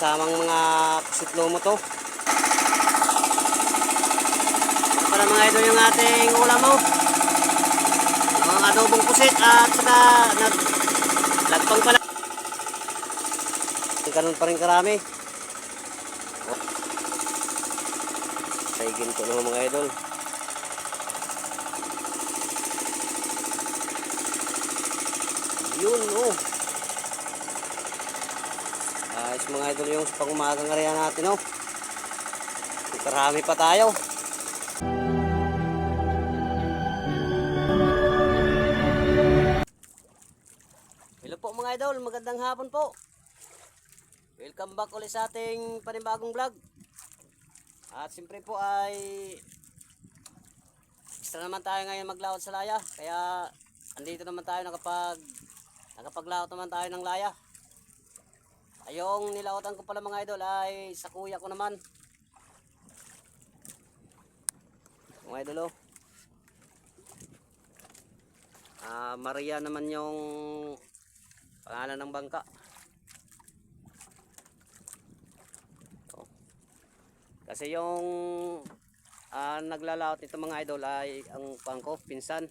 kasamang mga kusitlo mo to. Ito pala mga idol yung ating ulam mo. Ang adobong pusit at saka lagpang pala. Ganun pa rin karami. Kaigin ko naman mga idol. Yun oh. Ayos mga idol yung pang-umagang area natin oh. Karami pa tayo. Hello po mga idol, magandang hapon po. Welcome back ulit sa ating panibagong vlog. At siyempre po ay extra naman tayo ngayon maglawat sa laya. Kaya andito naman tayo nakapaglawat naman tayo ng laya. Ayong nilawatan ko pala mga idol ay sa kuya ko naman. Mga idol oh. Maria naman yung pangalan ng bangka. Kasi yung naglalawat nito mga idol ay ang pangko, pinsan.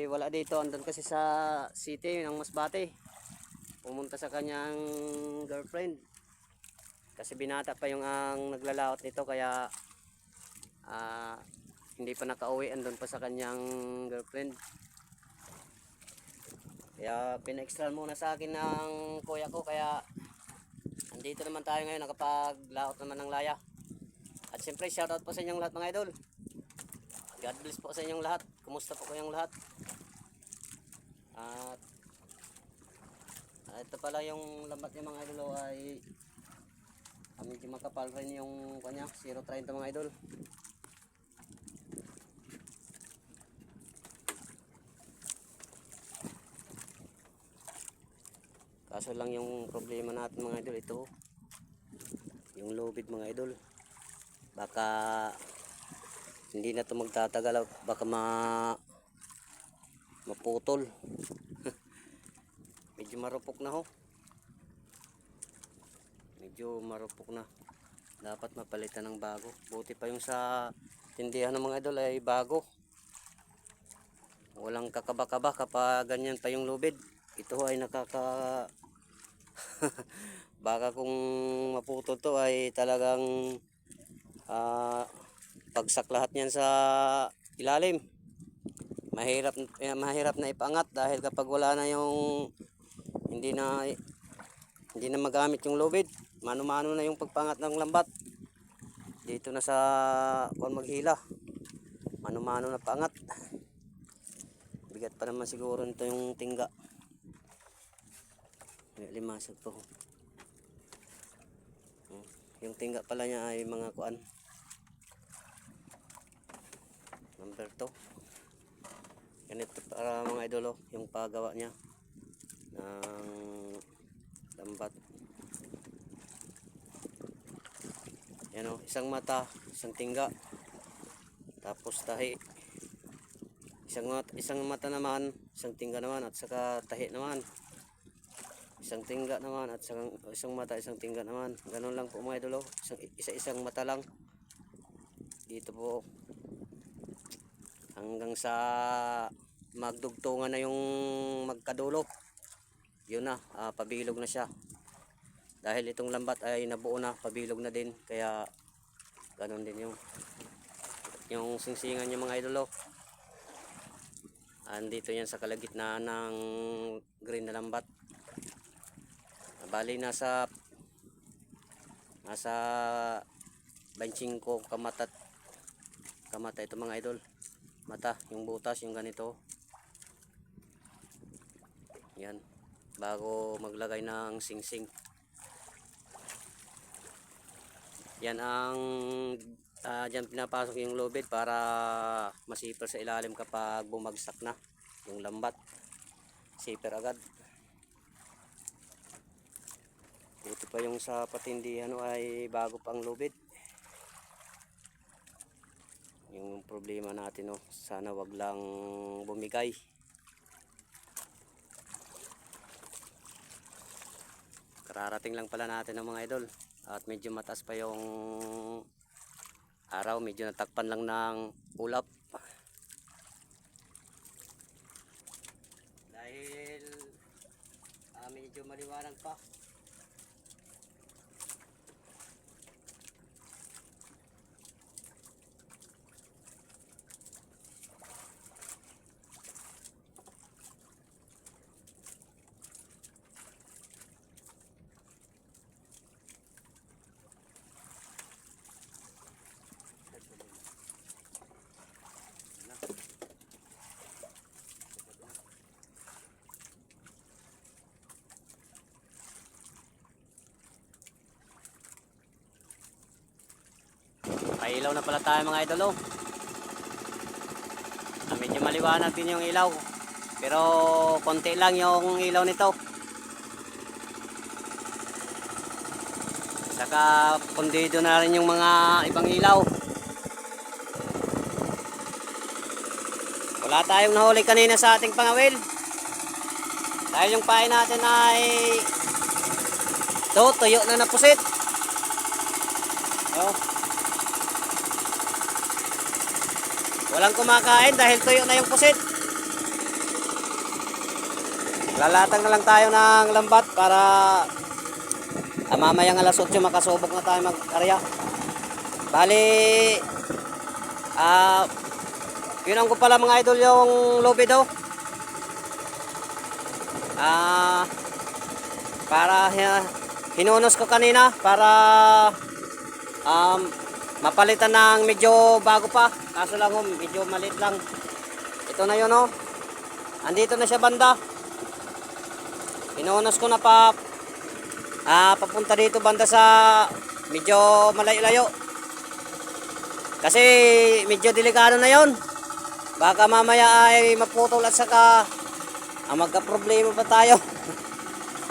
Wala dito, andun kasi sa city ng Masbate. Pumunta sa kanyang girlfriend. Kasi binata pa yung ang naglalawat nito kaya hindi pa nakauwi, andun pa sa kanyang girlfriend. Kaya pina-extra muna sa akin ng kuya ko kaya andito naman tayo ngayon nakapag-laot naman ng laya. At siyempre shoutout po sa inyong lahat mga idol. God bless po sa inyong lahat. Kumusta po kayong lahat? At ito pala yung lambat niya mga idol ay medyo makapal rin yung kanya 0.30 mga idol. Kaso lang yung problema natin mga idol ito yung lubid mga idol. Baka hindi na ito magtatagal, baka maputol. Medyo marupok na ho. Medyo marupok na. Dapat mapalitan ng bago. Buti pa yung sa tindihan ng mga idol ay bago. Walang kakaba-kaba kapag ganyan pa yung lubid. Ito ay baka kung maputol to ay talagang pagsak lahat niyan sa ilalim. Mahirap na ipaangat dahil kapag wala na yung hindi na magamit yung lubid, mano-mano na yung pagpangat ng lambat. Dito na sa maghila. Mano-mano na pangat. Bigat pa naman siguro nito yung tingga. Limasag po. Yung tingga pala niya ay mga kuan. Number 2. Ganito para mga idolo yung paggawa niya ng lambat. Yan o, isang mata, isang tingga. Tapos tahi. Isang mata naman, isang tingga naman at saka tahi naman. Isang tingga naman at isang mata, isang tingga naman. Ganun lang po mga idolo. Isang mata lang. Dito po. Hanggang sa magdugtungan na yung magkadulo. Yun na, pabilog na siya. Dahil itong lambat ay nabuo na, pabilog na din. Kaya ganun din yung singsingan niya mga idolo. Andito yan sa kalagitnaan ng green na lambat. Bali nasa 25 kamata ito mga idol. Mata, yung butas, yung ganito. Yan, bago maglagay ng singsing. Yan ang dyan pinapasok yung lubid para masipir sa ilalim kapag bumagsak na yung lambat. Sipir agad. Ito pa yung sa patindihan ay bago pang lubid. Yung problema natin sana wag lang bumigay. Kararating lang pala natin ng mga idol. At medyo mataas pa yung araw. Medyo natakpan lang ng ulap. Dahil medyo maliwanag pa. Pailaw na pala tayo mga idol. Medyo maliwanag din yung ilaw. Pero konti lang yung ilaw nito. Saka pundido na rin yung mga ibang ilaw. Wala tayong nahuli kanina sa ating pangawil. Dahil yung pain natin ay tuyo na napusit. Oh. Walang kumakain dahil tuyo na yung pusit. Lalatag na lang tayo ng lambat para mamayang alas 8 makasubok na tayo mag-arya. Bali, yun ko pala mga idol yung lobby daw. Para hinunos ko kanina para mapalitan ng medyo bago pa. Kaso lang medyo maliit lang. Ito na yun andito na siya banda. Hinunos ko na papunta dito banda sa medyo malayo-layo. Kasi medyo delikado na yon. Baka mamaya ay maputol at saka magka-problema pa tayo.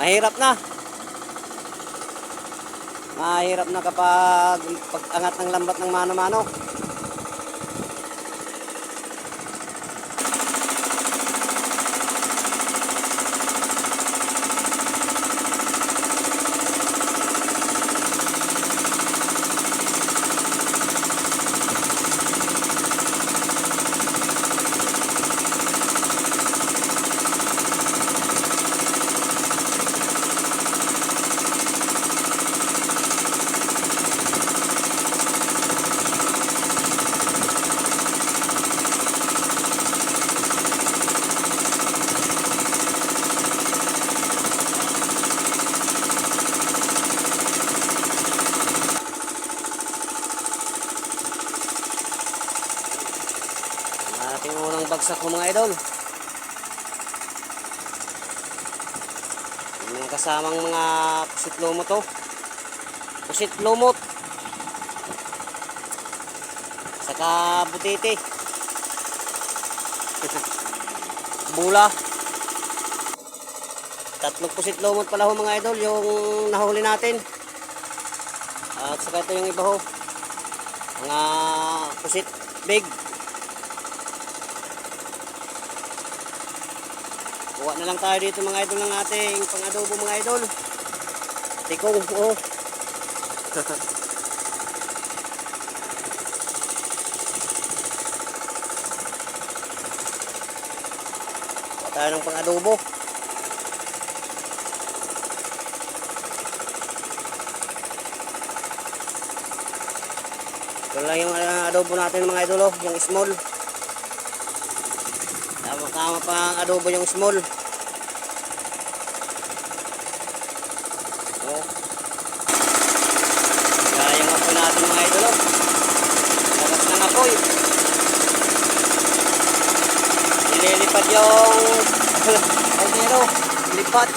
Mahirap na. Mahirap na kapag pag-angat ng lambat ng mano-mano. Ating unang bagsak ko mga idol. Yung mga kasamang mga pusit lumot pusit lumot. Saka butiti. Bula. Tatlong pusit lumot pala mga idol yung nahuli natin. At saka ito yung iba mga pusit big. Kuha na lang tayo dito mga idol ng ating pang-adobo mga idol. Tikong Kuha tayo ng pang-adobo. Ito lang yung adobo natin mga idol yung small. Tama pa ang adobo yung small. Kaya yung apoy natin mga idol. Labas ng apoy. Nililipad yung kaldero. Lipat.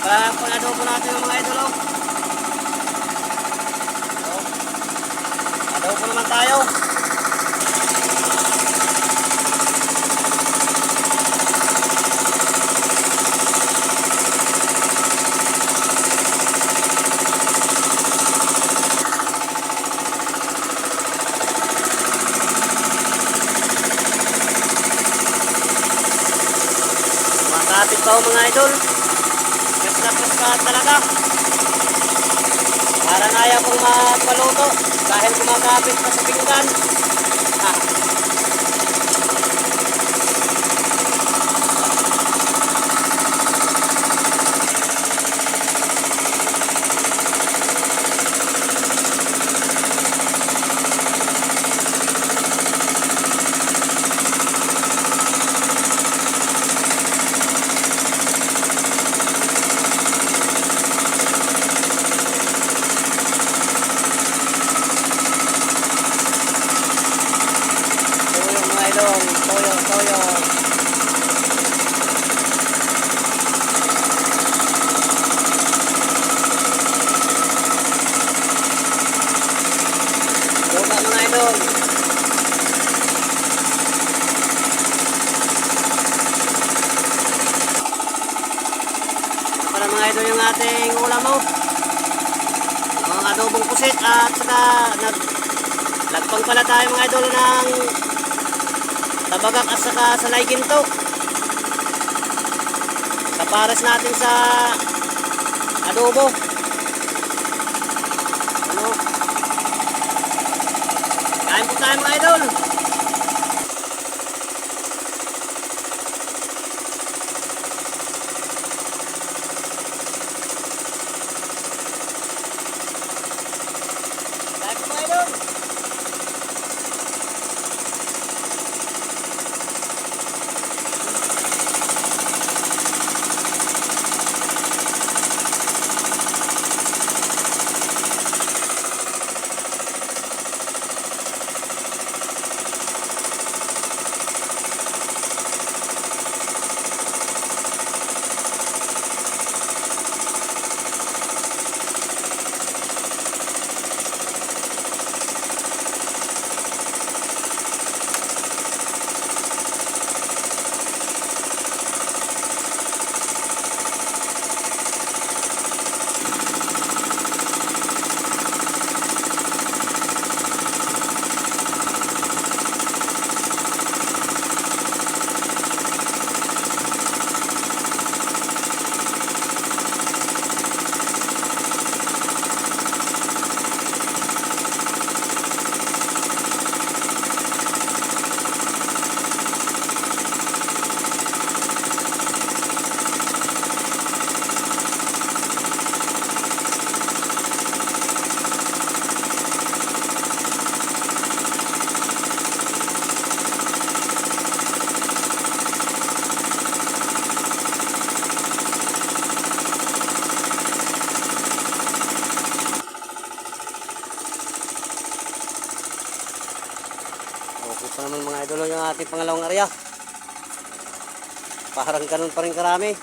Para ang adobo natin mga idol. Adobo naman tayo. Kapit pa mga idol. Press na press pa talaga. Parang ayaw kong magpaluto dahil gumagapit pa sa pinggan. Ah. Toyo. Buka mga idol. Ito pala mga idol yung ating ulam mo. Ang adobong pusit at saka lagpang pala tayo mga idol ng tabagak at saka salay ginto. Kapares natin sa adobo. Ano? Kain po tayo mga idol. Kain po mga idol. Okay pa naman mga idol yung ating pangalawang area. Parang ganun pa rin karami.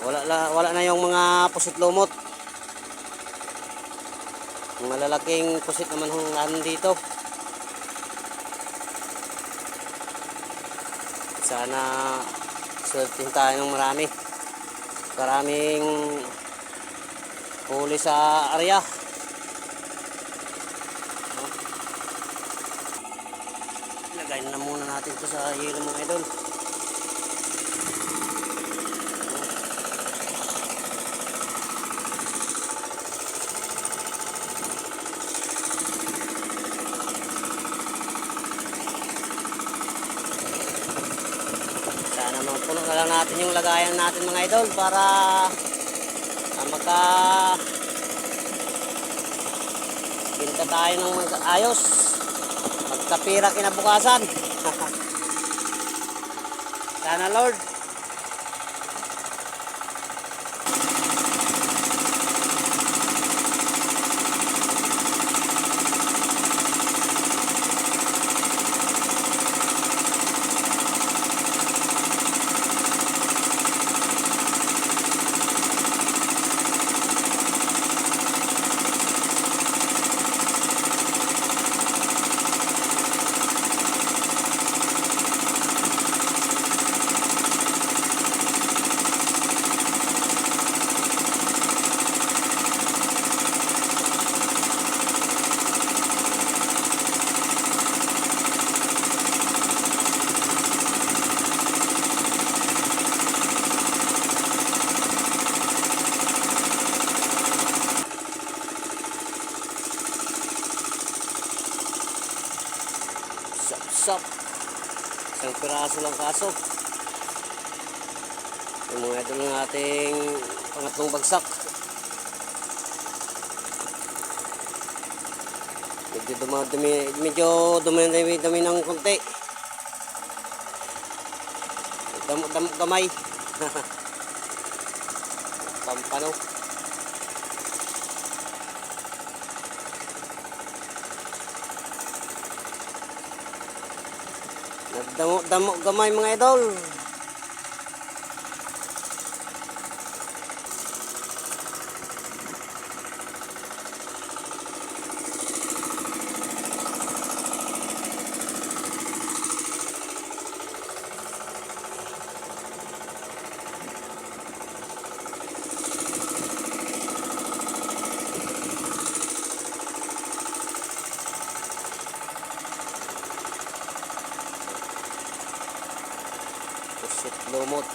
Wala na yung mga pusit lumot. Yung malalaking pusit naman dito. Sana swertin tayo ng marami. Karaming huli sa area. Ilagay na muna natin ito sa hilo mga idol. Sana mapuno na lang natin yung lagayan natin mga idol para binta tayo ng ayos. Magkapira kinabukasan. Sana Lord. bagsak. Isang piraso lang kaso. Yung mga idol ng ating pangatlong bagsak. Medyo dumi ng konti. Damok gamay. Pampano. Nagdamok gamay mga idol. Pusit lumot.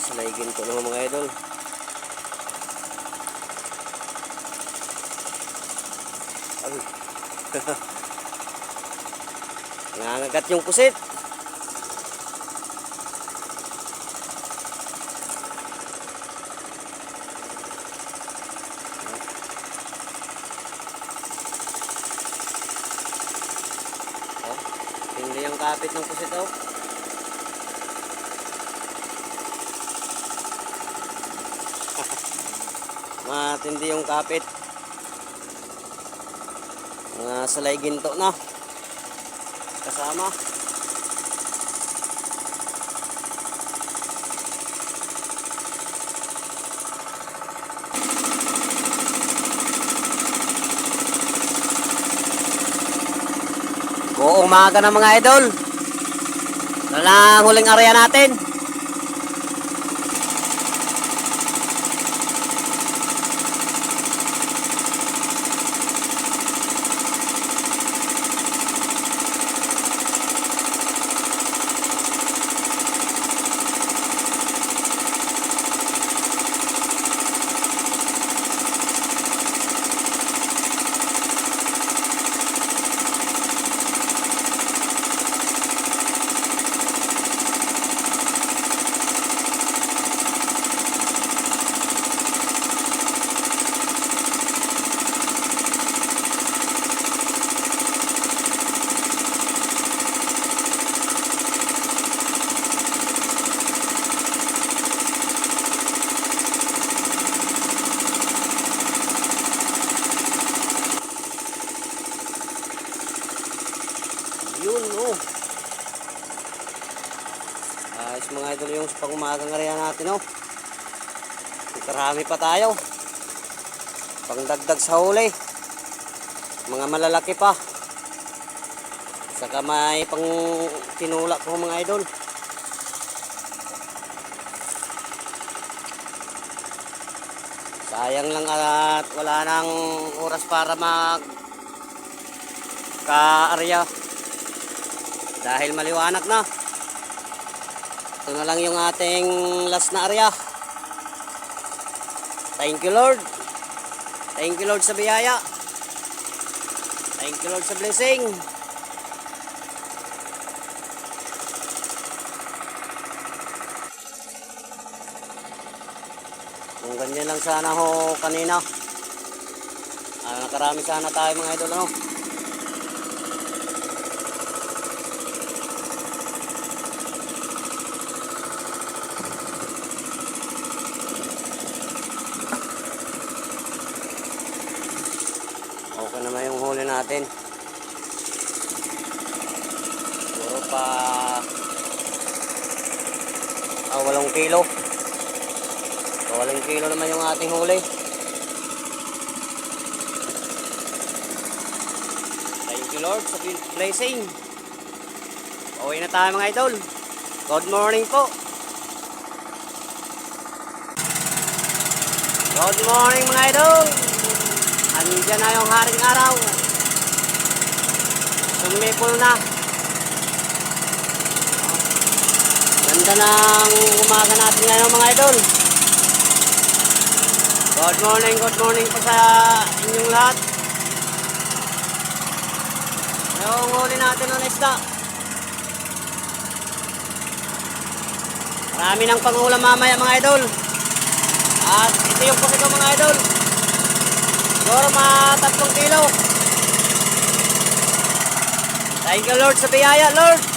Salaygin ko naman mga idol. Nangangagat yung pusit. Oh, hindi yung kapit ng pusit oh. Matindi yung kapit. Mga salay ginto na kasama. Umaga na mga idol. Ito lang huling area natin. Yun oh. Ayos mga idol yung pang-umagang area natin oh. Karami pa tayo. Pangdagdag sa huli. Mga malalaki pa. Saka may pang tinula ko mga idol. Sayang lang at wala nang oras para mag ka-area. Dahil maliwanag na. Ito na lang yung ating last na area. Thank you Lord. Thank you Lord sa biyaya. Thank you Lord sa blessing. Kung ganyan lang sana ho kanina. Nakarami sana tayo mga idol, ano? Okay naman yung huli natin. Siguro pa 8 kilo. 8 kilo naman yung ating huli. Thank you Lord sa blessing. Uwi na tayo mga idol. Good morning po. Good morning mga idol. Andiyan na yung haring araw. Sumipol na. Ganda ng umaga natin ngayon mga idol. Good morning po sa inyong lahat. Yung huli natin ng isda. Marami ng pangulam mamaya mga idol. At ito yung pusi ko mga idol. Siguro mga 3 kilo. Thank you Lord sa biyaya Lord.